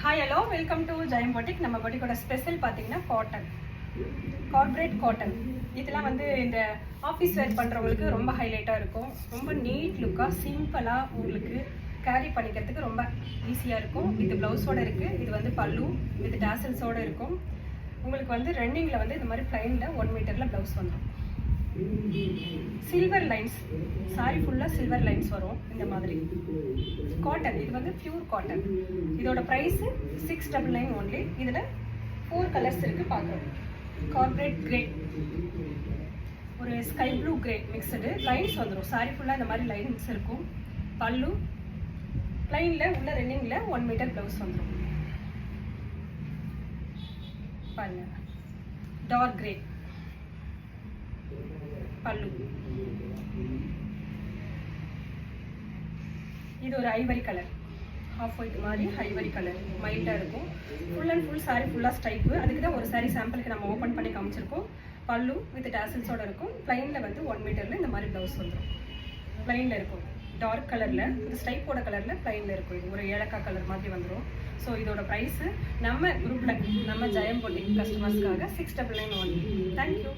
Hi hello welcome to Jayam boutique. நம்ம பொட்டிக்கோட special பார்த்தீங்கன்னா cotton, corporate cotton. இதெல்லாம் வந்து இந்த ஆஃபீஸ் வேர் பண்ணுறவங்களுக்கு ரொம்ப ஹைலைட்டாக இருக்கும். ரொம்ப நீட் லுக்காக சிம்பிளாக உங்களுக்கு கேரி பண்ணிக்கிறதுக்கு ரொம்ப ஈஸியாக இருக்கும். இது ப்ளவுஸோடு இருக்குது. இது வந்து பல்லு வித் டாசல்ஸோடு இருக்கும். உங்களுக்கு வந்து ரன்னிங்கில் வந்து இந்த மாதிரி ப்ளைனில் 1 மீட்டரில் ப்ளவுஸ் வந்துடும். சில்வர் லைன்ஸ், சாரி ஃபுல்லாக சில்வர் லைன்ஸ் வரும். இந்த மாதிரி காட்டன், இது வந்து பியூர் காட்டன். இதோட ப்ரைஸ் 699 ஒன்லி. இதில் 4 கலர்ஸ் இருக்குது. பார்க்குறோம். கார்பரேட் கிரே, ஒரு sky blue grey mixed. Lines வந்துடும். சாரி ஃபுல்லாக இந்த மாதிரி லைன்ஸ் இருக்கும். பல்லு ப்ளைனில் உள்ள ரன்னிங்கில் 1 மீட்டர் ப்ளவுஸ் வந்துடும். பாருங்க, டார்க் கிரே பல்லு. இது ஒரு ஐவரி கலர், ஹாஃப் ஒயிட் மாதிரி ஐவரி கலர், மைல்டாக இருக்கும். ஃபுல் அண்ட் ஃபுல் சாரி ஃபுல்லாக ஸ்டைப்பு. அதுக்கு தான் ஒரு சாரி சாம்பிளுக்கு நம்ம ஓப்பன் பண்ணி காமிச்சிருக்கோம். பல்லு வித் டாசல்ஸோடு இருக்கும். ப்ளைனில் வந்து 1 மீட்டரில் இந்த மாதிரி ப்ளவுஸ் வந்துடும். ப்ளைனில் இருக்கும். டார்க் கலரில், இந்த ஸ்டைப்போட கலரில் ப்ளைனில் இருக்கும். இது ஒரு ஏலக்காய் கலர் மாதிரி வந்துடும். ஸோ இதோட ப்ரைஸு நம்ம குரூப்பில், நம்ம ஜெயம் பொட்டிக் கஸ்டமர்ஸ்க்காக 699 ஒன்லி. தேங்க்யூ.